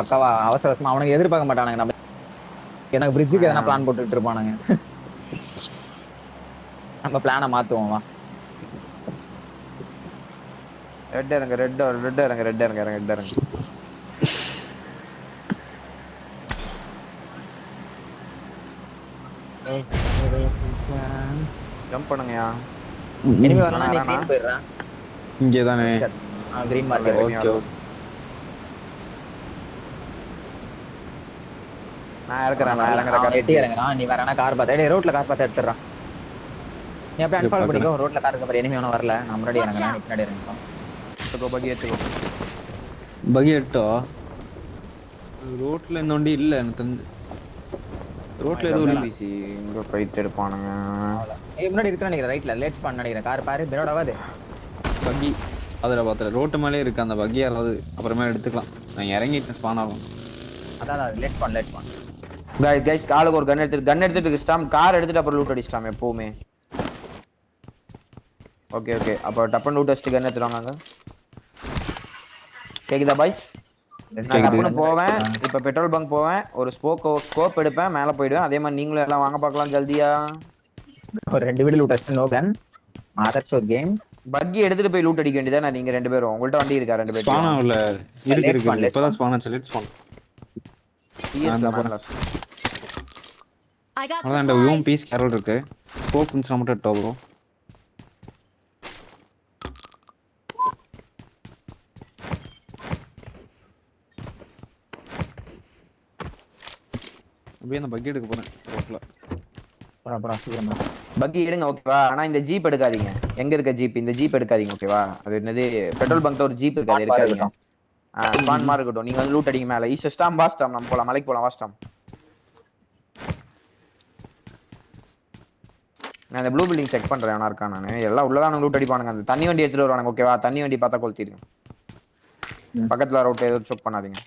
பக்காவா அவசர அவசரமா அவனுக்கு எதிர்பார்க்க மாட்டானுங்க. நம்ம எனக்கு பிரிட்ஜுக்கு எதனா பிளான் போட்டுட்டு இருப்பானுங்க. நம்ம பிளான மாத்துவோம் வா. ரெட் இறங்க ரெட் இறங்க ரெட் இறங்க ரெட் இறங்க. ஜம்ப் பண்ணுங்கயா. எனிமே வரலனா நீ கிரீன் போயிடுறா. இங்கே தானே கிரீன் மார்க்கெட். ஓகே. நான் இறங்குறேன் எட்டி இறங்குறான். நீ வேற கார் பார்த்தா ரோட்ல கார் பார்த்தா எடுத்துறான். நீ அப்படியே அன்ஃபாலோ பண்ணிக்கோ. ரோட்ல கார் இருக்க எனிமே ஒன்றும் வரல. நான் முன்னாடி இறங்குறேன். பின்னாடி இறங்குறோம். பகி எட்டோ ரோட்ல இந்த வண்டி இல்ல எனக்கு தெரிஞ்சு. ரோட்ல எதுவும் இல்ல. இங்க ஃபைட் எடுப்பானுங்க. முன்னாடி இருக்குன்னு நினைக்கிறேன். ரைட்ல லேட் ஸ்பான் நினைக்கிறேன். கார் பாரு பிரோடாவாது பகி அதுல பாத்துற ரோட்டு மேலே இருக்கு அந்த பகி. யாராவது அப்புறமா எடுத்துக்கலாம். நான் இறங்கிட்டேன் ஸ்பான் ஆகும். அதான் லேட் ஸ்பான். கைஸ் காலுக்கு ஒரு கன் எடுத்துட்டு ஸ்டாம் கார் எடுத்துட்டு அப்புறம் லூட் அடிச்சிட்டாம் எப்பவுமே. ஓகே அப்ப டப்பன் லூட் அடிச்சிட்டு கன் எடுத்துறாங்க. கேக்குதா பாய்ஸ்? நான் டப்பன் போவேன். இப்ப பெட்ரோல் பங்க் போவேன். ஒரு ஸ்கோப் எடுப்பேன். மேல போய்டுவேன். அதே மாதிரி நீங்களும் எல்லாம் வாங்க பார்க்கலாம் ஜல்தியா. ஒரு 2 வீடு லூட் அடிச்சு நோ கன். மாதர்ஸ் ஒரு கேம். பக்கி எடுத்துட்டு போய் லூட் அடிக்க வேண்டியதா. நீங்க ரெண்டு பேரும் உங்கள்ட்ட வண்டி இருக்கா? ரெண்டு பேரும் ஸ்பான் ஆகல. இருக்கு இப்பதான் ஸ்பான் ஆச்சு. Let's span. I got அதான் யூம் பீஸ் கேரல் இருக்கு. ஸ்கோப் இன்ஸ் மட்டும் எடுத்தோ ப்ரோ. அப்படியே அந்த பக்கி எடுக்க போறேன் ரோட்ல. பக்கி எடுங்க ஓகேவா. ஆனா இந்த ஜீப் எடுக்காதீங்க. எங்க இருக்க ஜீப்? இந்த ஜீப் எடுக்காதீங்க ஓகேவா. அது என்னது பெட்ரோல் பங்க்ல ஒரு ஜீப் இருக்கு. அது எடுக்காதீங்க. ஸ்பான் மார்க் இருக்கட்டும். நீங்க வந்து லூட் அடிங்க மேல. ஈஸ்ட் ஸ்டாம் வாஸ்டாம். நம்ம போலாம் மலைக்கு போலாம் வாஸ்டாம். நான் இந்த ப்ளூ பில்டிங் செக் பண்றேன். எவனா இருக்கா? நான் எல்லாம் உள்ளதான் லூட் அடிப்பானுங்க. அந்த தண்ணி வண்டி எடுத்துட்டு வருவானுங்க ஓகேவா. தண்ணி வண்டி பார்த்தா கொளுத்திடுங்க. பக்கத்துல ரோட் ஏதோ செக் பண்ணாதீங்க.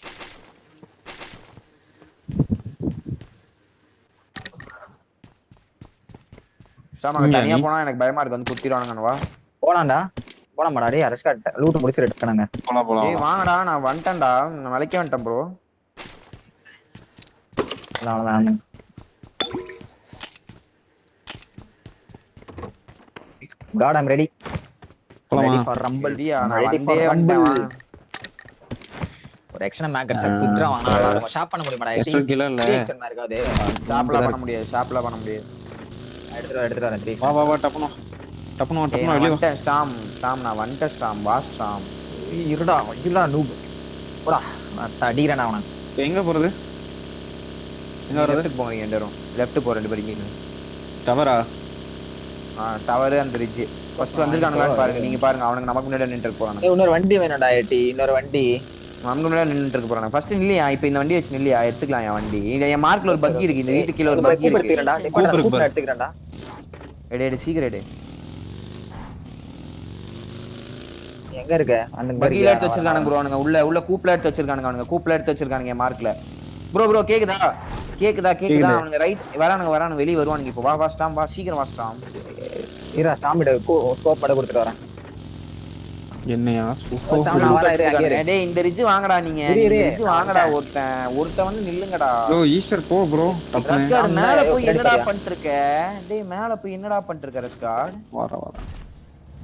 சாமா தனியா போனா எனக்கு பயமா இருக்கு. வந்து குத்திடுவானுங்க. வா போலாம்டா. டேய் அரஸ்ட் லூட் முடிச்சு எடுக்கறாங்க. போலாம். ஏய் வாங்கடா. நான் வந்துட்டேன்டா. நான் மலைக்கு வந்துட்டேன் ப்ரோ. அவ்வளவுதான். God, I'm ready. Ready for rumble. Ready for rumble. ஒரு எக்ஸ்ட்ரா மேக் அடிச்சா குத்ரா வாங்கலாம். நம்ம ஷாப் பண்ண முடியுமாடா? எக்ஸ்ட்ரா கிலோ இல்ல. எக்ஸ்ட்ரா இருக்காது. ஷாப்ல பண்ண முடியாது. எடுத்துட்டு வரேன் 3. வா டப்பனோ வெளிய வா. ஸ்டாம் நான் வந்துட்டேன் ஸ்டாம். வா ஸ்டாம். இருடா இல்ல நூப். போடா. நான் அடிக்கிறேன் அவன. எங்க போறது? எங்க வரது? போறீங்க எல்லாரும்? லெஃப்ட் போ. ரெண்டு பேரும் டவரா? டவர் அந்த ரிட்ஜ். ஃபர்ஸ்ட் வந்திருக்கானுங்களான்னு பாருங்க. நீங்க பாருங்க. அவனுக்கு நமக்கு முன்னாடி நின்னுட்டு போறானுங்க. இன்னொரு வண்டி வேணும்டா. இன்னொரு வண்டி நமக்கு முன்னாடி நின்னுட்டு போறானுங்க. ஃபர்ஸ்ட் இல்லையா? இப்போ இந்த வண்டி வச்சு இல்லையா? எடுத்துக்கலாம் என் வண்டி. என் மார்க்ல ஒரு பக்கி இருக்கு. இந்த வீட்டுக்கு கீழ ஒரு பக்கி இருக்கு. எடுத்துக்கிறேன்டா. எடு சீக்கிரம் எடு. எங்க இருக்க? அந்த பக்கில எடுத்து வச்சிருக்கானுங்க ப்ரோ. அவனுங்க உள்ள கூப்ல எடுத்து வச்சிருக்கானுங்க. அவனுங்க கூப்ல எடுத்து வச்சிருக்கானுங்க மார்க்ல. ப்ரோ கேக்குதா? அவனுங்க ரைட் வரானுங்க வெளிய வருவானுங்க. இப்போ வா ஸ்டாம். வா சீக்கிரம் வா ஸ்டாம். இரா ஸ்டாம் ஸ்கோப் பட கொடுத்துட்டு வரேன். என்னையா டேய் இந்த ரிட்ஜ் வாங்கடா. நீங்க ரிட்ஜ் வாங்கடா. ஒருத்தன் வந்து நில்லுங்கடா. ப்ரோ ஈஸ்டர் போ ப்ரோ. ரஸ்கார்ட் மேல போய் என்னடா பண்ணிட்டு இருக்க? டேய் மேல போய் என்னடா பண்ணிட்டு இருக்க ரஸ்கார்ட்? வர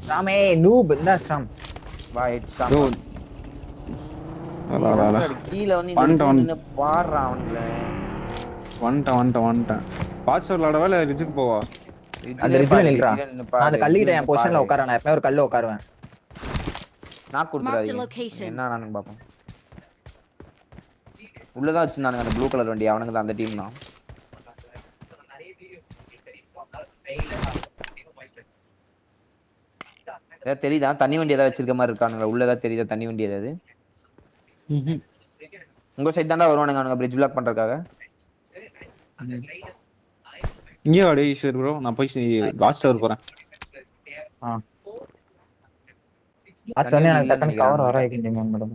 ஸ்டாமே நூப் இந்த ஸ்டாம். வா ஹெட் ஸ்டாம். வர கீழ வந்து நின்னு பாறா அவங்கள. வந்துட்டேன். பாஸ்டர் விளையாடவா இல்ல ரிட்ஜுக்கு போவா? அந்த ரிட்ஜ்ல நில்றா. நான் அந்த கல்லிட்ட என் பொசிஷன்ல உட்காரேன். நான் எப்பவே ஒரு கல்ல உட்காருவேன். நான் கொடுத்துறாதீங்க. என்ன நானுங்க பாப்போம். உள்ளதான் வச்சிருந்தானுங்க அந்த ப்ளூ கலர் வண்டி. அவனுங்க தான் அந்த டீம் தான். ஏதாவது தெரியுதா? தண்ணி வண்டி ஏதாவது வச்சிருக்க மாதிரி இருக்கானுங்க. உள்ள ஏதாவது தெரியுதா தண்ணி வண்டி ஏதாவது? உங்க சைடு தாண்டா வருவானுங்க அவனுங்க பிரிட்ஜ் பிளாக் பண்றதுக்காக. இங்கே வாடே ஈஸ்வர் ப்ரோ. நான் போய் வாட்ச் டவர் போறேன். எனக்கு டக்குனு கவர் வர வைக்கிங்க மேடம்.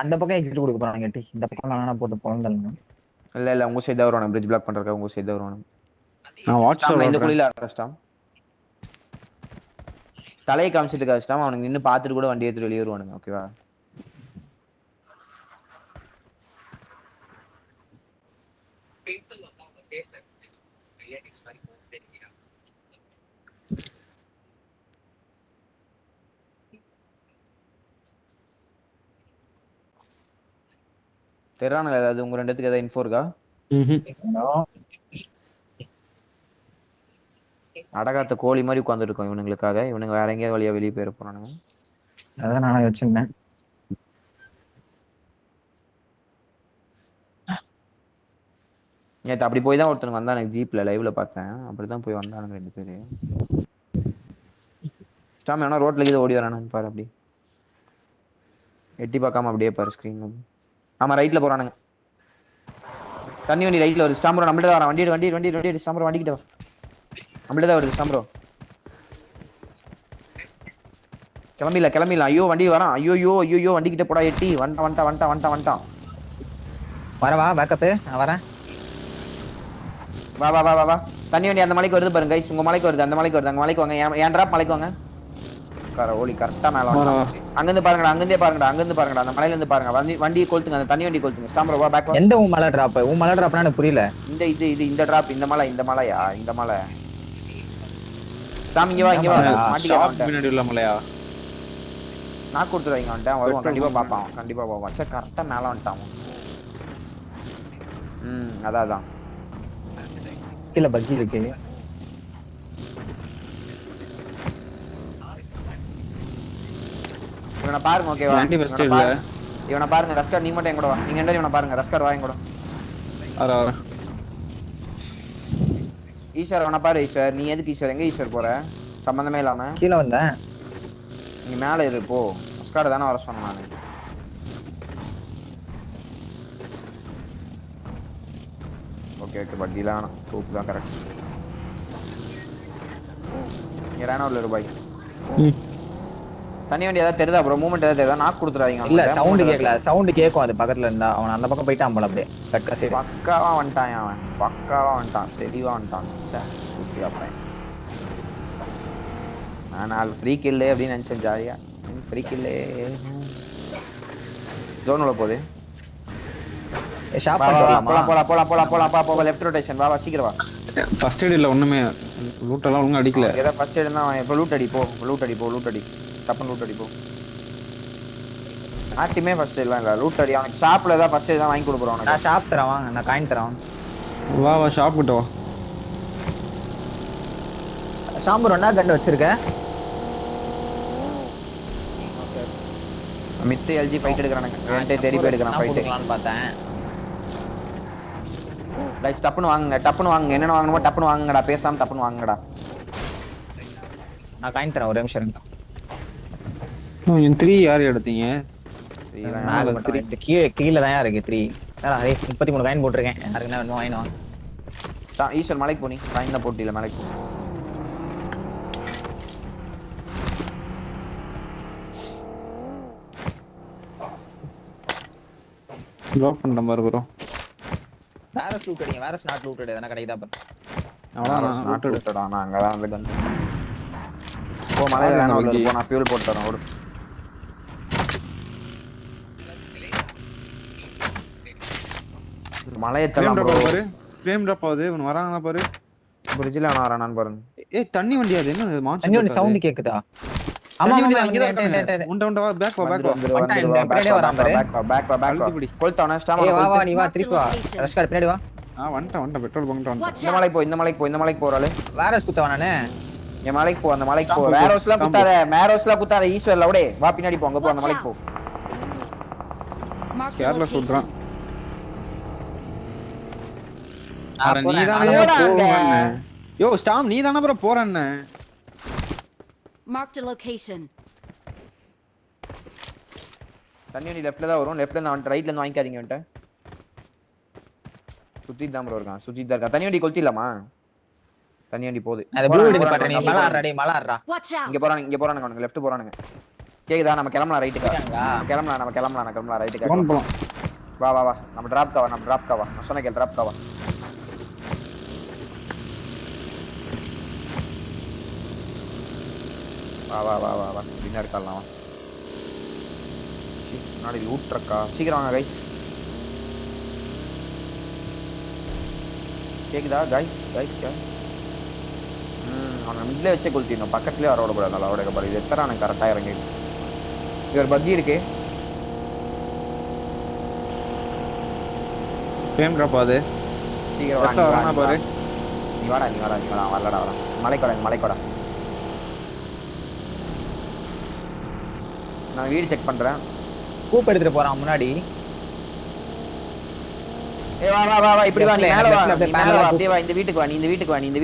அந்த பக்கம் எக்ஸிட் கொடுக்க போறாங்க. இந்த பக்கம் நானா போட்டு போறேன். இல்ல உங்க சைடு தான் வருவானுங்க. பிரிட்ஜ் பிளாக் பண்றதுக்காக உங்க சைடு தான் வருவானுங்க. நான் வாட்ச் டவர் இந்த குளில ஸ்டாம். தலையை காமிச்சிட்டு இருக்க ஸ்டாம். அவனுக்கு நின்னு பாத்துட்டு கூட வண்டி எடுத்து வெளிய வருவானுங்க ஓகேவா. தெரானல ஏதாவது உங்க ரெண்டு பேத்துக்கு ஏதாவது இன்ஃபோ இருக்கா? அடகாத்த கோழி மாதிரி உட்கார்ந்துட்டு இருக்கோம் இவனுங்களுக்காக. இவனுங்க வேற எங்கேயாவது வழியா வெளியே போயிட போறானுங்க. அதான் நானே வச்சிருந்தேன். நேத்து அப்படி போய் தான் ஒருத்தனுக்கு வந்தான் எனக்கு ஜீப்ல லைவ்ல பார்த்தேன். அப்படிதான் போய் வந்தானுங்க 2 பேரு. ஸ்டாம் ஏன்னா ரோட்ல கீது ஓடி வரானு பாரு. அப்படி எட்டி பார்க்காம அப்படியே பாரு ஸ்கிரீன்ல. ஆமா ரைட்ல போறானுங்க. தண்ணி வண்டி ரைட்ல வருது. ஸ்டாம்பரோ நம்மள தான் வரான். வண்டி ஸ்டாம்பரோ வண்டிக்கிட்ட வா. நம்மள தான் வருது ஸ்டாம்பரோ. கிளம்பில ஐயோ வண்டி வரான். ஐயோ வண்டிக்கிட்ட போடா. எட்டி வந்துட்டான். வரவா பேக்கப் நான் வரேன். வா. தண்ணி வண்டி அந்த மலைக்கு வருது பாருங்க கைஸ். உங்க மலைக்கு வருது. அந்த மலைக்கு வருது. அங்க மலைக்கு வாங்க. ஏன் டிராப் மலைக்கு வாங்க. ஓலி கரெக்டா மேல வந்து அங்கிருந்து பாருங்கடா. அந்த மலையில இருந்து பாருங்க. வண்டியை கொளுத்துங்க. அந்த தண்ணி வண்டி கொளுத்துங்க. ஸ்டாம்பரோ வா பேக். எந்த உன் மலை டிராப்னா எனக்கு புரியல. இந்த டிராப் இந்த மலையா இந்த மலை. ஸ்டாம் இங்க வா மாட்டிக்க. பின்னாடி உள்ள மலையா? நான் கொடுத்துருவாங்க வந்துட்டேன். வருவான் கண்டிப்பா பாப்பான். சே கரெக்டா மேல வந்துட்டான். அதான் கீழே பக்கி இருக்கு. இவனை பாருங்க ஓகேவா? ஆன்டி ஃபர்ஸ்ட் இல்ல. இவனை பாருங்க ரஸ்கர். நீ மட்டும் என் கூட வா. நீங்க ரெண்டு இவனை பாருங்க. ரஸ்கர் வா என் கூட. வர ஈஸ்வர் அவனை பாரு. ஈஸ்வர் நீ எதுக்கு ஈஸ்வர் எங்க ஈஸ்வர் போற? சம்பந்தமே இல்லாம கீழே வந்தேன். நீ மேல இரு போ. ரஸ்கர் தானே வர சொன்னேன் நானு. ஓகே பட் இல்லாம சூப் தான் கரெக்ட். இங்க ரேனோல ரூபாய். தண்ணி வண்டி ஏதாவது தெரியுதா ப்ரோ? மூவ்மெண்ட் ஏதாவது தெரியுதா? நாக் கொடுத்துறாதீங்க. இல்ல சவுண்ட் கேட்கல. சவுண்ட் கேட்கும். அது பக்கத்துல இருந்தா அவன் அந்த பக்கம் போயிட்டான் போல. அப்படியே கட்கா சைடு பக்காவா வந்துட்டான். தெளிவா வந்துட்டான். நான் ஃப்ரீ கில்லு அப்படின்னு நினைச்சேன். ஜாலியா ஃப்ரீ கில்லு. ஜோன் உள்ள போகுது. ஷாப் போலாம். லெஃப்ட் ரொட்டேஷன் வா சீக்கிரம் வா. ஃபர்ஸ்ட் எய்ட் இல்ல ஒண்ணுமே. லூட் எல்லாம் ஒழுங்கா அடிக்கல. ஏதோ ஃபர்ஸ்ட் எய்ட் தான். இப்ப லூட் அடி. டப்பன் லூட் அடி போ. ஆட்டிமே ஃபர்ஸ்ட் எய்ட் இல்ல. லூட் அடி. அவனுக்கு ஷாப்ல ஏதாவது ஃபர்ஸ்ட் எய்ட் தான் வாங்கி கொடுக்குறோம். நான் ஷாப் தரேன் வாங்க. நான் காயின் தரேன். வா ஷாப் கிட்ட வா. சாம்பர் ஒண்ணா கண்டு வச்சிருக்கேன். மித்து எல்ஜி ஃபைட் எடுக்கறானுங்க. ஏன்டே தேடி போய் எடுக்கறான் ஃபைட் பார்த்தேன். ரைட் டப்புன்னு வாங்குங்க. என்னென்ன வாங்கணுமோ டப்புன்னு வாங்குங்கடா. பேசாம டப்புன்னு வாங்குங்கடா. நான் காயின் தரேன். ஒரு நிமிஷம் இருங்க. இந்த 3 யார் எடுத்தீங்க? கீழ தான் இருக்கு 3. 33 காயின் போட்டுருக்கேன். யாருக்கு என்ன வேணுமோ வாங்கினோம். ஈஸ்வர் மலைக்கு போனி. காயின் தான் போட்டில மலைக்கு போ. ட்ராப் பண்ண மாதிரி ப்ரோ. வேற லூட் அடிங்க. வேற ஸ்நாட் லூட் எதனா கிடைக்குதா பாரு. அவனா நாட் எடுத்தடா. நான் அங்க தான் வந்து போ. மலையில வேணா உள்ள போ. நான் ஃபியூல் போட்டு தரேன். ஓடு. மலைய தள்ளாம பாரு. ஃப்ரேம் டிராப் ஆகுது. இவன் வராங்களா பாரு. பிரிட்ஜ்ல அவன வரானான்னு பாருங்க. ஏய் தண்ணி வண்டி அது என்ன மான்ஸ்டர்? தண்ணி வண்டி சவுண்ட் கேக்குதா? ஆமா அங்க தான் இருக்காங்க. உண்ட வா பேக் வா. பின்னாடியே வரான் பாரு. பேக் வா. கொல்தானே ஸ்டாம். ஏய் வா நீ வா திருப்பி வா. ரஷ்கார் பின்னாடி வா. வந்துட்டேன் பெட்ரோல் பங்க் வந்துட்டேன். இந்த மலைக்கு போறாளே. வேற குத்தவா நானு. என் மலைக்கு போ. அந்த மலைக்கு போ. மேரோஸ்ல குத்தாத. ஈஸ்வர்ல ஓடே. வா பின்னாடி போ. அங்க போ. அந்த மலைக்கு போ. கேர்ல சொல்றான். நீ தானே போறன்னு. யோ ஸ்டாம் நீ தானே bro போறன்னு. Marked a location. தண்ணி வண்டி லெஃப்ட்ல தான் வரும். லெஃப்ட்ல இருந்து ரைட்ல இருந்து வாங்கிக்காதீங்க. வந்துட்ட சுஜித் தான் ப்ரோ இருக்கான். சுஜித் தான் இருக்கா. தண்ணி வண்டி கொளுத்திடலாமா? தண்ணி வண்டி போகுது. அந்த ப்ளூ வண்டி பாட்டு நீ மலை ஆடுறா. இங்க போறானுங்க அவனுங்க. லெஃப்ட் போறானுங்க. கேக்குதா? நம்ம கிளம்பலாம் ரைட்டுக்கு. நம்ம கிளம்பலாம் ரைட்டுக்கு. போலாம். வா. நம்ம டிராப் காவா. நான் சொன்ன கேள் டிராப் காவா. வா. டின்னர் கால்லாம் வா. முன்னாடி லூட் ட்ரக்கா. சீக்கிரம் வாங்க கைஸ். கேக்குதா கைஸ் அவனை மிட்ல வச்சே கொளுத்திடணும், பக்கத்துலயே வர விடக்கூடாது. நல்லா விட பாரு, இது எத்தனை எனக்கு கரெக்டா இறங்கி. இது ஒரு பக்கி இருக்கு. ஃப்ரேம் டிராப் ஆகுது. சீக்கிரம் லெஃப்ட்ல வரானா பாரு. நீ வாடா வரலடா வரலாம். மலைக்கோடா நான் வீடு செக் பண்றேன். கூப் எடுத்துட்டு போறான் முன்னாடி. ஏய் வா இப்படி வா, நீ மேல வா, left, நீ மேல வா, அப்படியே வா, இந்த வீட்டுக்கு வா, நீ இந்த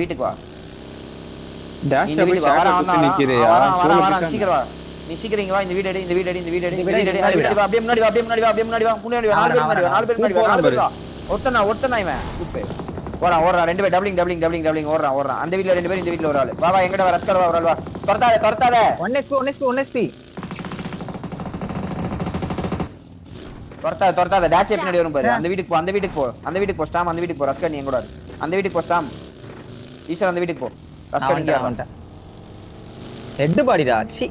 வீட்டுக்கு வா. டேஷ் இந்த அப்படி வீட்டுக்கு வா, ஷாட் வரான் குத்தி நிக்குதுயா. வரான், சீக்கிரம் வா. நீ சீக்கிரம் இங்க வா, இந்த வீடு எடு, இந்த வீடு எடு. அப்படியே முன்னாடி வா. நாலு பேர் முன்னாடி வா. ஒருத்தனா இவன். கூப்பு. ஓடுறான். ரெண்டு பேர் டபுளிங் ஓடுறான். அந்த வீட்ல ரெண்டு பேர், இந்த வீட்ல ஒரு ஆளு. வா எங்கடா வா, ரஸ்கர் வா, ஒரு ஆள் வா. துரத்தாத. 1 HP. துரத்தாத. டாஷ் பின்னாடி வரும் பாரு. அந்த வீட்டுக்கு போ. ஸ்டாம் அந்த வீட்டுக்கு போ. ரஸ்கர் நீ எங்கடா? அந்த வீட்டுக்கு போ ஸ்டாம். ஈஸ்வர் அந்த வீட்டுக்கு போ. ரஸ்கர் இங்க வா. ஹெட் பாடிடா. சி.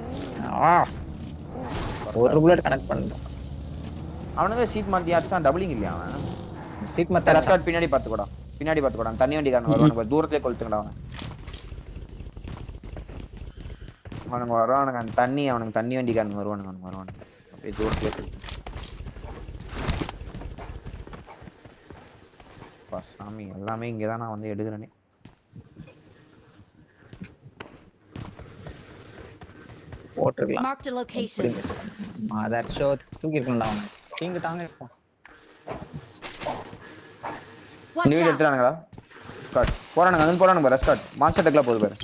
ஒரு புல்லட் கனெக்ட் பண்ணனும். அவனுங்க சீட் மாத்தி அடிச்சான். டபுளிங் இல்லையா அவன்? சீட் மத்த ரஸ்கர் பின்னாடி பாத்துக்கோடா. தண்ணி வண்டிக்காரன் வருவானுங்க. தூரத்திலே கொளுத்துங்கடா அவனுங்க வருவானுங்க. அவனுக்கு தண்ணி வண்டிக்காரன் வருவானுங்க. அப்படியே தூரத்திலே கொளுத்து. சாமி எல்லாமே இங்கதான் நான் வந்து எடுக்கிறேனே. போட்டுறலாம். Marked a location. That show தூக்கி இருக்கணும்டா அவன். தீங்க தாங்க இருப்பான். Watch நீ out. எடுத்துறானுங்களா? ஸ்காட் போறானுங்க. அங்க போறானுங்க பாரு. ஸ்காட் மாஸ்டர் டெக்ல போகுது பாரு.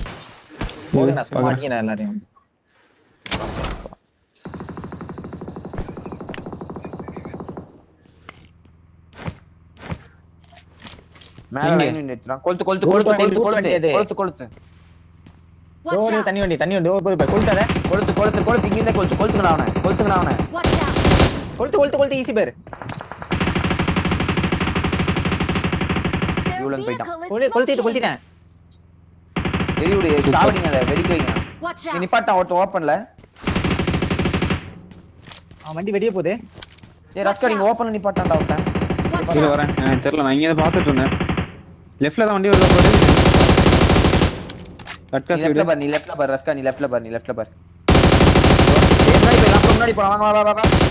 போடுடா சும்மா அடிங்கடா எல்லாரையும். மேல லைன் நின்னுச்சுடா. கொளுத்து. Watch ஓடு out. தண்ணி வண்டி ஓடு போய் கொளுத்தாத. கொளுத்து இங்க கொளுத்துங்கடா அவனை. Watch out. கொளுத்து ஈஸி பேர். Their இவ்வளவு போயிட்டான். vehicle is கொளுத்திட்டேன். Very good. ஸ்டாப்பிங் அத வெடிக்க வைங்க. Watch நீ out. நிப்பாட்டான் ஓபன்ல. அவன் வண்டி வெடிய போகுது. ஏய் ரஸ்கர் இங்க ஓபன்ல நிப்பாட்டான்டா அவன். Watch கீழ out. வரேன். எனக்கு தெரியல, நான் இங்க பாத்துட்டு இருந்தேன். லெஃப்ட்ல தான் வண்டி வருதா பாரு. கட்கா சைடு. நீ லெஃப்ட்ல பாரு ரஸ்கர். நீ லெஃப்ட்ல பாரு. முன்னாடி போலாம். வா.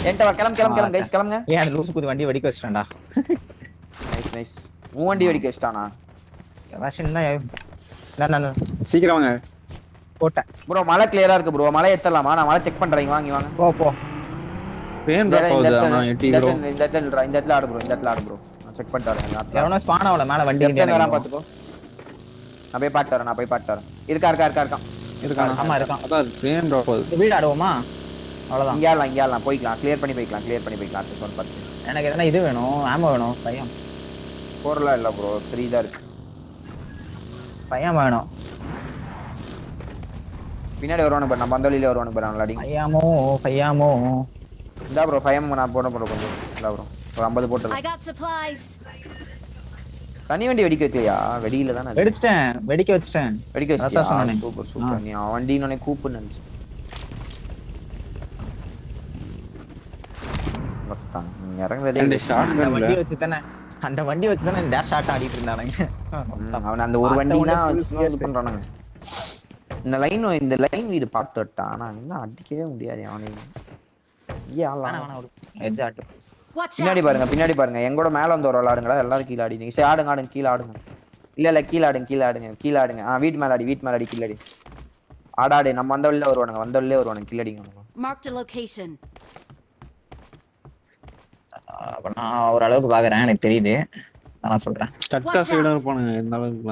என்கிட்ட வா. கிளம்பு கைஸ் கிளம்புங்க. ஏன் அந்த லூசு புது வண்டி வெடிக்க வச்சிட்டான்டா. நைஸ். உன் வண்டி வெடிக்க வச்சிட்டானா? வாஷின் தான். நான் சீக்கிரம் வாங்க. போட்டேன். ப்ரோ மலை கிளியரா இருக்கு ப்ரோ. மலை ஏத்தலாமா? நான் மலை செக் பண்றேன். வாங்க. போ. ஃப்ரேம் டிராப் ஆகுது. ஆனா 80 ப்ரோ. இந்த இடத்துல ஆடு ப்ரோ. நான் செக் பண்ணிட்டு வரேன். எவனோ ஸ்பான் ஆவல மேல வண்டி லெஃப்ட் ஹேண்ட் வரான் பாத்துக்கோ. நான் போய் பாட்டு வரேன். இருக்கான். ஆமா இருக்கான். அதான் ஃப்ரேம் டிராப் ஆகுது. இந்த வீடு ஆடுவோமா? அவ்வளவுதான். இங்க ஆடலாம் போய்க்கலாம். கிளியர் பண்ணி போய்க்கலாம். அடுத்து சொல் பாத்து. எனக்கு எதனா இது வேணும், ஆமோ வேணும். போறலாம் இல்ல ப்ரோ. 3 தான் இருக்கு. பையன் வேணும். பின்னாடி வருவானு பாரு. நம்ம அந்த வழியில வருவானு பாரு. நல்லா அடிங்க. பையாமோ. இந்தா ப்ரோ 5 நான் போட கொஞ்சம். இல்ல ப்ரோ ஒரு 50 போட்டு. I got supplies. தனி வண்டி வெடிக்க வைக்கலையா? வெடியில தானே வெடிக்க வச்சிட்டேன். வச்சிட்டியா? சொன்னேனே. சூப்பர். நீ வண்டினே கூப்பிட்டு நினைச்சு. இறங்குறதே ரெண்டு ஷாட் அந்த கன்ல. வண்டி வச்சு தானே டேஷ் ஷாட் ஆடிட்டு இருந்தானுங்க. அவன் அந்த ஒரு வண்டி தான் இது பண்றானுங்க. இந்த லைன் வீடு பாத்து விட்டான். ஆனா இன்னும் அடிக்கவே முடியாது அவனையும். எட்ஜ் ஆட்டு. Watch பின்னாடி out. பாருங்க. எங்கூட மேல வந்து ஒரு விளையாடுங்களா. எல்லாரும் கீழே ஆடிங்க. சரி ஆடுங்க. கீழே ஆடுங்க. இல்ல கீழே ஆடுங்க. வீட்டு மேல ஆடி. கீழே ஆடாடு. நம்ம அந்த வழியில வருவானுங்க. கீழே அடிங்க. Marked a location. அப்ப நான் ஒரு அளவுக்கு பாக்குறேன். எனக்கு தெரியுது. நான் சொல்றேன். கட்கா சைடு இருப்பானுங்க. இந்த அளவுக்கு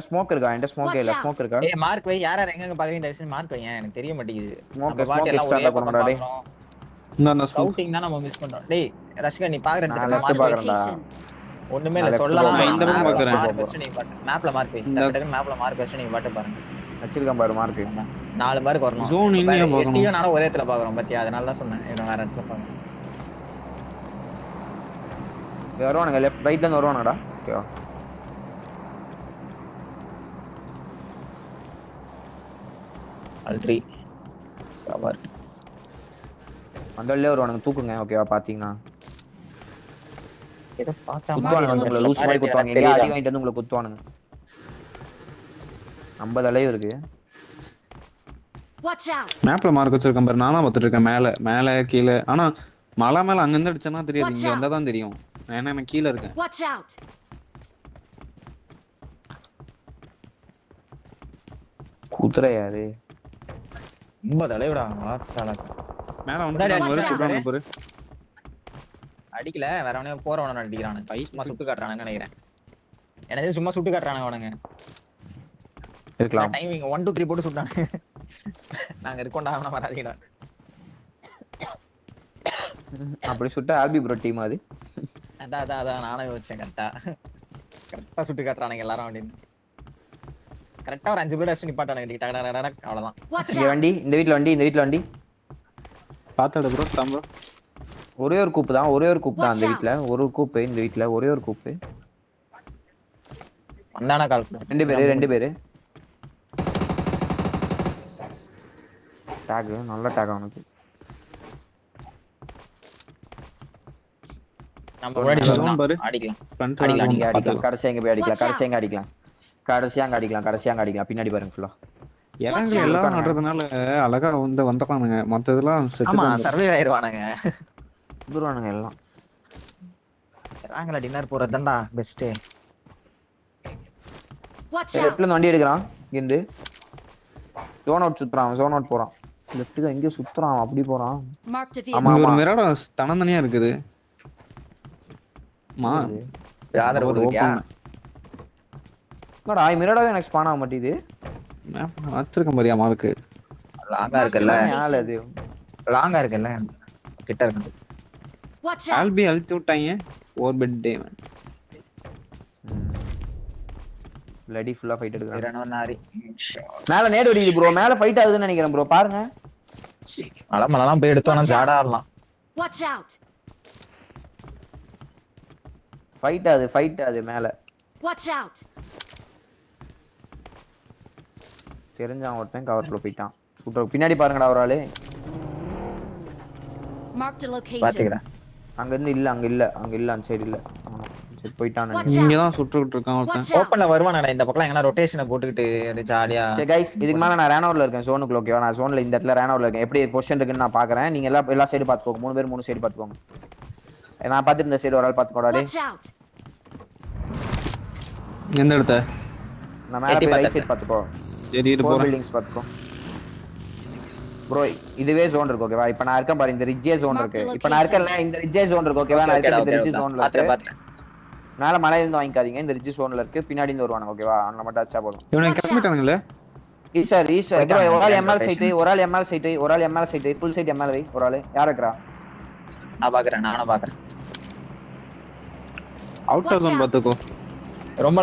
ஸ்மோக் இருக்கா? என்கிட்ட ஸ்மோக் இருக்கா? ஏய் மார்க் வை. யார் எங்க பாக்குறீங்க? தயவு செஞ்சு மார்க் வை. எனக்கு தெரிய மாட்டேங்குது. ஸ்மோக் எல்லாம் ஒரே எக்ஸ்ட்ரா பக்கம் பண்ணடா. பாக்குறோம். இந்த ஸ்கூல் ஸ்கவுட்டிங் தான் நம்ம மிஸ் பண்றோம். டேய் ரஷ்கா நீ பாக்குற நான் இடத்துல left மார்க் வை. பாக்குறேன்டா. ஒண்ணுமே இல்ல நான் சொல்லலாம். left இந்த பக்கம் பாக்குறேன். மேப்ல மார்க் வை. மேப்ல மார்க் வச்சு நீங்க பாட்டு பாருங்க. வச்சிருக்கேன் பாரு மார்க். 4 மார்க் வரணும். Zone இன்னியா பார்க்கணும். எட்டியும் நானும் ஒரே இடத்துல பாக்குறோம். பாத்தியா? அதனால தான் சொன்னேன். என்ன வேற இடத்துல பாருங்க. வருவானுங்க. லெஃப்ட் ரைட்ல இருந்து வருவானுங்கடா. ஓகேவா? All 3 cover. அந்த வழியில வருவானுங்க. தூக்குங்க. ஓகேவா? பாத்தீங்கன்னா ஏதோ பார்த்தா குத்துவானுங்க வந்து உங்களை லூஸ் மாதிரி குத்துவாங்க. எங்கேயா அடி வாங்கிட்டு வந்து உங்களை குத்துவானுங்க. 50 அலைவு இருக்கு. Watch out! மேப்ல மார்க் வச்சிருக்கேன் பாரு. நானா பார்த்துட்டு இருக்கேன் மேல மேல கீழே. ஆனா மலை மேல அங்க இருந்து அடிச்சனா தெரியாது, இங்க வந்தா தான் தெரியும். ஏன்னா நான் கீழ இருக்கேன். Watch out! குத்துறையா அது? ரொம்ப தலைவிடா வாத்தால. மேல வந்து சுடுறாங்க பாரு. அடிக்கல, வேற அவனே போறவன அடிக்கிறானுங்க. சும்மா சுட்டு காட்டுறானுங்க நினைக்கிறேன். எனக்கு சும்மா சுட்டு காட்டுறானுங்க அவனுங்க. இருக்கலாம். டைமிங் 1 2 3 போட்டு சுட்டானுங்க. நாங்க இருக்கோம்டா, அவன வராதீங்கடா. அப்படி சுட்ட ஆல்பி ப்ரோ டீம் அது. அதான் நானே யோசிச்சேன். கரெக்டா சுட்டு காட்டுறானுங்க எல்லாரும் அப்படின்னு. கரெக்டா ஒரு 5 பேர் அடிச்சு நிப்பாட்டானுங்க. அவ்வளவுதான். Watch இங்க out! வண்டி, இந்த வீட்ல வண்டி, இந்த வீட்ல வண்டி. பாத்தாட ப்ரோ தம்போ. ஒரே ஒரு கூப்பு தான், ஒரே ஒரு கூப்பு தான் அந்த வீட்ல. ஒரு கூப்பு இந்த வீட்ல, ஒரே ஒரு கூப்பு. வந்தானா கால் பண்ணு. 2 பேரு. டாக் நல்ல டாக் அவனுக்கு. நம்ம முன்னாடி zone zone பாரு. அடிக்கலாம். ஃப்ரண்ட் அடிக்கலாம். கடைசியா எங்க போய் அடிக்கலாம், கடைசியா எங்க அடிக்கலாம். கடைசியா அங்க அடிக்கலாம். பின்னாடி பாருங்க ஃபுல்லா. இறங்கி எல்லாம் நடுறதுனால அழகா வந்து வந்தப்பானுங்க. மத்ததெல்லாம் ஆமா, செத்து சர்வைவ் ஆயிருவானுங்க. வந்துருவானுங்க எல்லாம். ராங்கல டின்னர் போறதுதான்டா பெஸ்ட். Watch out! லெஃப்ட்ல இருந்து வண்டி எடுக்கறான். இங்க இருந்து ஜோன் அவுட் சுத்துறான், ஜோன் அவுட் போறான். லெஃப்ட்டுக்கு எங்க சுத்துறான், அப்படி போறான். Marked a ஆமா, vehicle. ஒரு மிராடா தனந்தனியா இருக்குது. மா ஆதரவு கொடுக்கியா? என்னடா மிரடாவே எனக்கு ஸ்பான் ஆக மாட்டேங்குது. மேப் வச்சிருக்க மாதிரியா மார்க்கு. லாங்கா இருக்குல்ல, மேல அது லாங்கா இருக்குல்ல, கிட்ட இருக்கு. Watch out! ஆல்பி அழுத்தி விட்டாங்க. ஓவர் பெட் டே லடி ஃபுல்லா ஃபைட் எடுக்கறான். இரநூறு மேல நேடு வெடிக்குது ப்ரோ. மேல ஃபைட் ஆகுதுன்னு நினைக்கிறேன் ப்ரோ. பாருங்க. மலமலாம் போய் எடுத்தோம்னா ஜாடா ஆடலாம். Watch out! ஃபைட் ஆகுது மேல. Watch out! தெரிஞ்சான் ஒருத்தன் கவர்க்குள்ள போயிட்டான். சூப்பர். பின்னாடி பாருங்கடா ஒரு ஆளு. Marked a location. பாத்துக்கிறேன். அங்க இருந்து இல்ல, அங்க இல்ல அந்த சைடு இல்ல. சரி போயிட்டான். Watch இங்க out! தான் சுட்டுக்கிட்டு இருக்கான் ஒருத்தன். Watch out! ஓப்பன்ல வருவானடா இந்த பக்கம் எங்கனா ரொட்டேஷனை போட்டுக்கிட்டு அப்படியே ஜாலியா. சரி கைஸ், இதுக்கு மேல நான் ரேனோர்ல இருக்கேன். ஜோனுக்குள்ள ஓகேவா? நான் ஜோன்ல இந்த இடத்துல ரேனோர்ல இருக்கேன். எப்படி பொசிஷன் இருக்குன்னு நான் பாக்குறேன். நீங்க எல்லா சைடு பாத்துக்கோங்க. 3 பேர் 3 சைடு பாத்துக்கோங்க. நான் பாத்துட்டு இந்த சைடு ஒரு ஆள் பாத்துக்கோடா. Watch out! எந்த இடத்த? நான் மேல போய் ரைட் சைடு பாத்துக்கோ. சரி இது 4 போறேன். பில்டிங்ஸ் பாத்துக்கோ. ப்ரோ இதுவே ஜோன் இருக்கு ஓகேவா? இப்போ நான் இருக்கேன் பாரு, இந்த ரிட்ஜே ஜோன் இருக்கு. இப்போ நான் இருக்கேன்ல, இந்த ரிட்ஜே ஜோன் இருக்கு ஓகேவா? நான் இருக்கேன் இந்த ரிட்ஜ் ஜோன்ல இருக்கு. பாத்துறேன். மேல மலையில இருந்து வாங்கிக்காதீங்க. இந்த ரிட்ஜ் ஜோன்ல இருக்கு. பின்னாடி இருந்து வருவாங்க ஓகேவா? அவங்கள மட்டும் அடிச்சா போதும். இவனை கிளம்பிட்டானுங்களே. ஈஷா ப்ரோ, ஒரு ஆள் எம்எல் சைட், ஒரு ஆள் ML side, full side ML வை. ஒரு ஆள் யார் இருக்கறா? நான் பாக்குறேன். அவுட் ஆஃப் ஜோன் பாத்துக்கோ. ரொம்ப